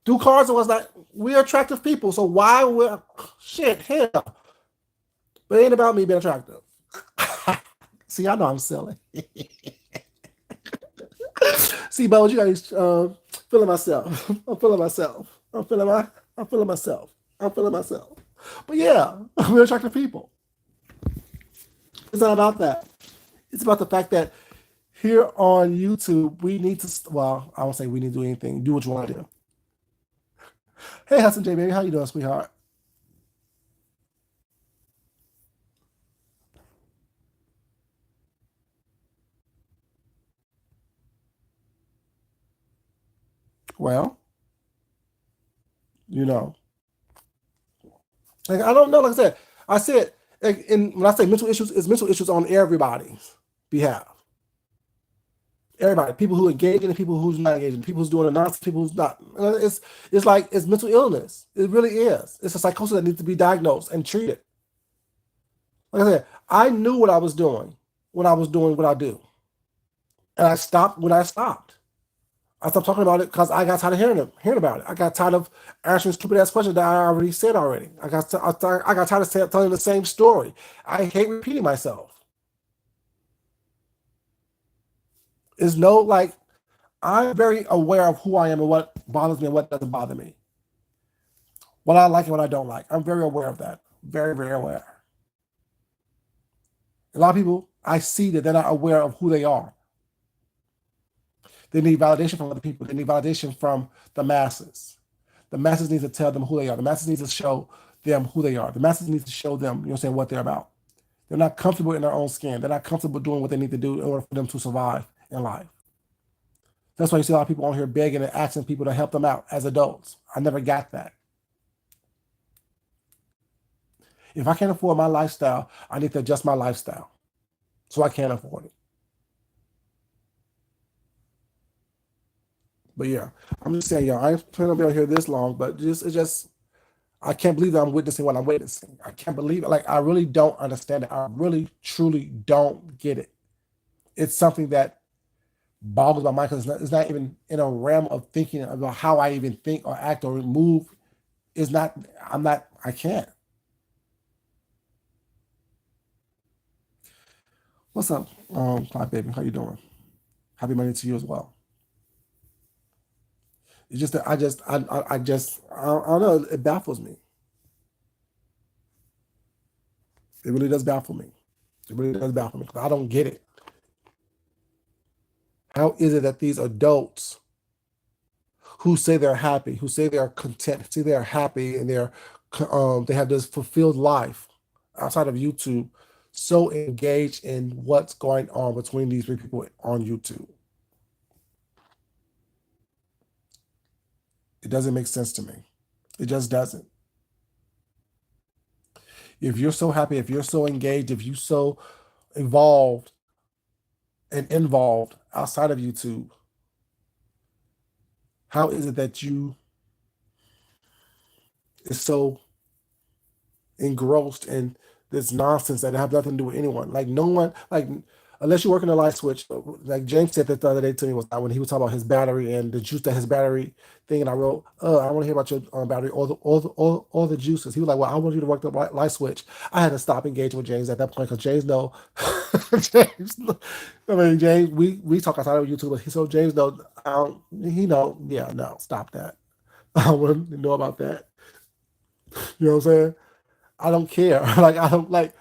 Speaker 1: through cars and what's not. We're attractive people. So why would shit hell? But it ain't about me being attractive. See, I know I'm silly. See, Bo, you guys feeling myself. I'm feeling myself. I'm feeling myself. I'm feeling myself. But yeah, we're attractive people. It's not about that. It's about the fact that here on YouTube, we need to, well, I won't say we need to do anything. Do what you want to do. Hey, Hudson J, baby. How you doing, sweetheart? Well, you know, like I don't know. Like I said, like, when I say mental issues, it's mental issues on everybody's behalf. Everybody, people who engage and people who's not engaging, people who's doing the nonsense, people who's not. It's like it's mental illness. It really is. It's a psychosis that needs to be diagnosed and treated. Like I said, I knew what I was doing when I was doing what I do, and I stopped when I stopped. I stopped talking about it because I got tired of hearing about it. I got tired of answering stupid ass questions that I already said already. I got tired of telling the same story. I hate repeating myself. There's no like I'm very aware of who I am and what bothers me and what doesn't bother me. What I like and what I don't like. I'm very aware of that. Very, very aware. A lot of people, I see that they're not aware of who they are. They need validation from other people. They need validation from the masses. The masses need to tell them who they are. The masses need to show them who they are. The masses need to show them, what they're about. They're not comfortable in their own skin. They're not comfortable doing what they need to do in order for them to survive in life. That's why you see a lot of people on here begging and asking people to help them out as adults. I never got that. If I can't afford my lifestyle, I need to adjust my lifestyle. So I can't afford it. But yeah, I'm just saying, y'all, I ain't planning on being here this long, but it's just I can't believe that I'm witnessing what I'm witnessing. I can't believe it. Like I really don't understand it. I really truly don't get it. It's something that boggles my mind because it's not even in a realm of thinking about how I even think or act or move. Is not. I'm not. I can't. What's up, Clyde baby? How you doing? Happy Monday to you as well. It's just that I don't know. It baffles me. It really does baffle me. It really does baffle me because I don't get it. How is it that these adults who say they're happy, who say they're content, say they're happy and they have this fulfilled life outside of YouTube, so engaged in what's going on between these three people on YouTube? It doesn't make sense to me. It just doesn't. If you're so happy, if you're so engaged, if you're so involved and involved outside of YouTube, how is it that you is so engrossed in this nonsense that have nothing to do with anyone? Like no one, like unless you work in a light switch, like James said that the other day to me was when he was talking about his battery and the juice that his battery thing, and I wrote, I want to hear about your battery, all the juices. He was like, well, I want you to work the light switch. I had to stop engaging with James at that point because James know, James, I mean James, we talk outside of YouTube, but so James know, he know, yeah, no, stop that. I wouldn't know about that. You know what I'm saying? I don't care. Like I don't like.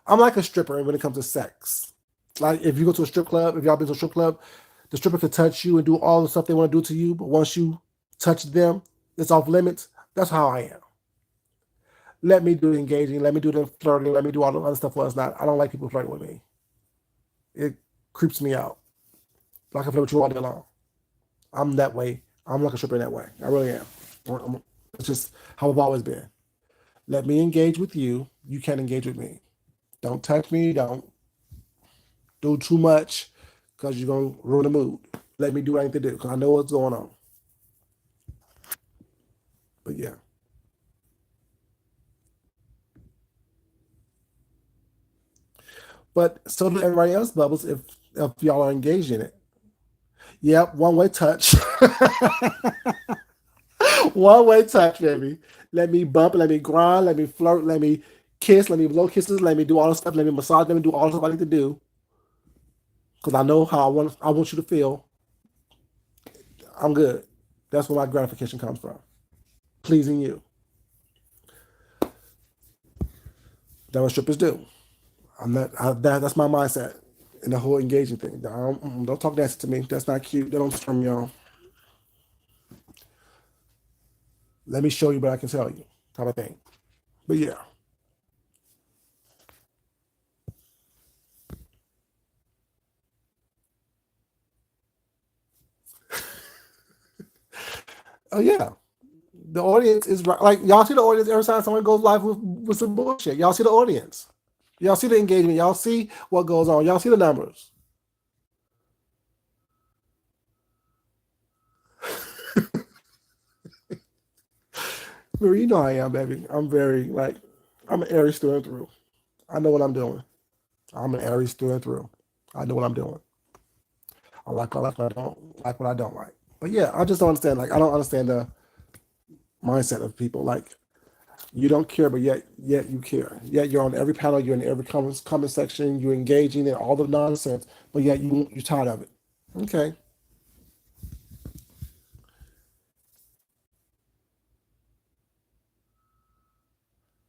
Speaker 1: I'm like a stripper when it comes to sex. Like if you go to a strip club, if y'all been to a strip club, the stripper can touch you and do all the stuff they want to do to you, but once you touch them, it's off limits. That's how I am. Let me do the engaging, let me do the flirting, let me do all the other stuff. Well, it's not. I don't like people flirting with me. It creeps me out. Like I can flirt with you all day long. I'm that way. I'm like a stripper in that way. I really am. It's just how I've always been. Let me engage with you. You can't engage with me. Don't touch me. Don't do too much because you're going to ruin the mood. Let me do what I need to do because I know what's going on. But yeah. But so do everybody else, Bubbles, if y'all are engaged in it. Yep, one way touch. One way touch, baby. Let me bump, let me grind, let me flirt, let me kiss, let me blow kisses, let me do all the stuff, let me massage, let me do all the stuff I need to do. Because I know how I want you to feel. I'm good. That's where my gratification comes from. Pleasing you. That's what strippers do. I'm not. That's my mindset in the whole engaging thing. Don't talk nasty to me. That's not cute. That don't turn me on. Let me show you what I can tell you. Type of thing. But yeah. Oh yeah. The audience is right. Like y'all see the audience every time someone goes live with some bullshit. Y'all see the audience. Y'all see the engagement. Y'all see what goes on. Y'all see the numbers. You know I am, baby. I'm very like I'm an Aries through and through. I know what I'm doing. I'm an Aries through and through. I know what I'm doing. I like what I don't like what I don't like. But yeah, I just don't understand. Like I don't understand the mindset of people. Like you don't care, but yet you care. Yet you're on every panel, you're in every comment section, you're engaging in all the nonsense, but yet you're tired of it. Okay,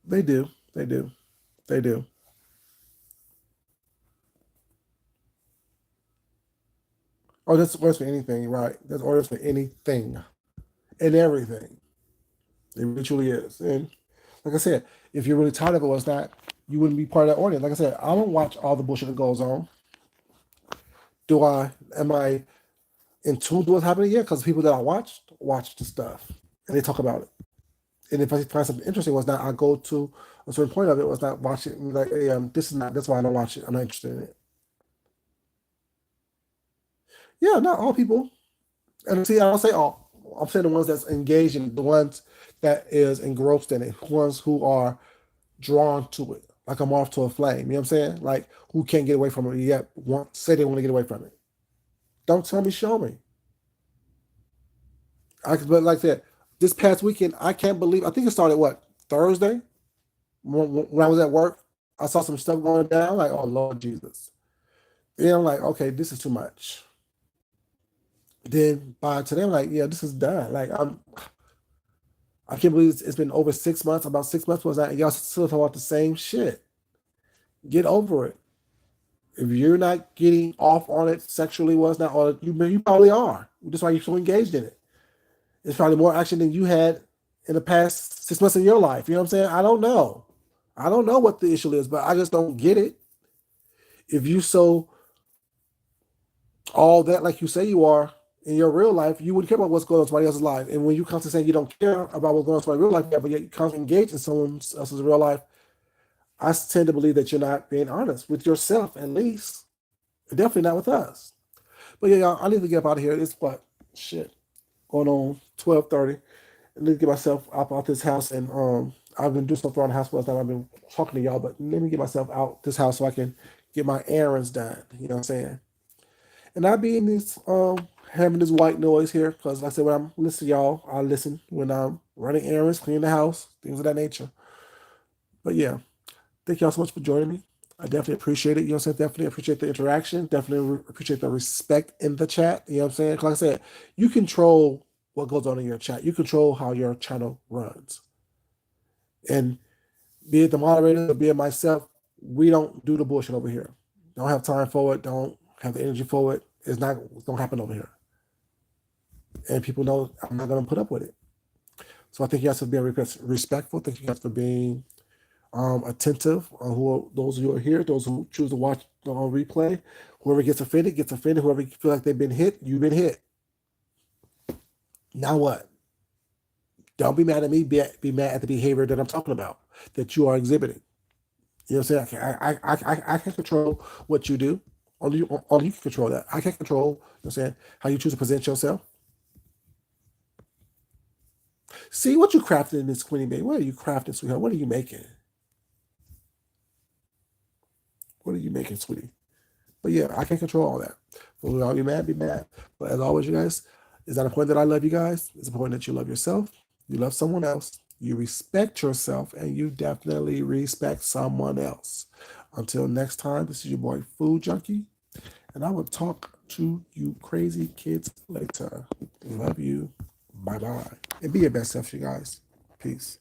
Speaker 1: they do, they do, they do. Oh, that's orders for anything, right? That's orders for anything and everything. It really truly is. And like I said, if you're really tired of it, well, it's not. You wouldn't be part of that audience. Like I said, I don't watch all the bullshit that goes on. Do I? Am I in tune to what's happening? Yeah, because people that I watch the stuff and they talk about it. And if I find something interesting, was not I go to a certain point of it, was not watch it and be like, hey, this is not. That's why I don't watch it. I'm not interested in it. Yeah, not all people. And see, I don't say all. I'm saying the ones that's engaged in the ones that is engrossed in it, ones who are drawn to it, like a moth to a flame. You know what I'm saying? Like who can't get away from it yet want say they want to get away from it. Don't tell me, show me. But like that, this past weekend, I can't believe. I think it started what Thursday when I was at work. I saw some stuff going down. Like, oh Lord Jesus. Then I'm like, okay, this is too much. Then by today, I'm like, yeah, this is done. Like, I can't believe it's been over 6 months. About 6 months was that, and y'all still talking about the same shit. Get over it. If you're not getting off on it sexually, was not on it, you probably are. That's why you're so engaged in it. It's probably more action than you had in the past 6 months of your life. You know what I'm saying? I don't know. I don't know what the issue is, but I just don't get it. If you so all that like you say you are in your real life, you wouldn't care about what's going on in somebody else's life. And when you constantly saying you don't care about what's going on in somebody's real life, but yet you constantly engage in someone else's real life, I tend to believe that you're not being honest with yourself, at least. Definitely not with us. But yeah, y'all, I need to get up out of here. It's what? Shit. Going on 12:30. I need to get myself up out this house, and I've been doing stuff around the house for us. I've been talking to y'all, but let me get myself out this house so I can get my errands done. You know what I'm saying? And I be in this having this white noise here because, like I said, when I'm listening to y'all, I listen when I'm running errands, cleaning the house, things of that nature. But yeah, thank y'all so much for joining me. I definitely appreciate it. You know what I'm saying? Definitely appreciate the interaction. Definitely appreciate the respect in the chat. You know what I'm saying? Like I said, you control what goes on in your chat. You control how your channel runs. And be it the moderator or be it myself, we don't do the bullshit over here. Don't have time for it. Don't have the energy for it. It's not going to happen over here. And people know I'm not going to put up with it. So I think you guys for being respectful. Thank you guys for being attentive. Those of you who are here, those who choose to watch on replay. Whoever gets offended gets offended. Whoever feel like they've been hit, you've been hit. Now what? Don't be mad at me. Be mad at the behavior that I'm talking about, that you are exhibiting. You know what I'm saying? I can't control what you do. Only you can control that. I can't control, you know what I'm saying, how you choose to present yourself. See what you crafted in this Queenie Baby. What are you crafting, sweetheart? What are you making? What are you making, sweetie? But yeah, I can't control all that. When we all be mad, be mad. But as always, you guys, it's not a point that I love you guys. It's a point that you love yourself. You love someone else. You respect yourself, and you definitely respect someone else. Until next time, this is your boy Food Junkie, and I will talk to you crazy kids later. Love you. Bye-bye. And be your best self, you guys. Peace.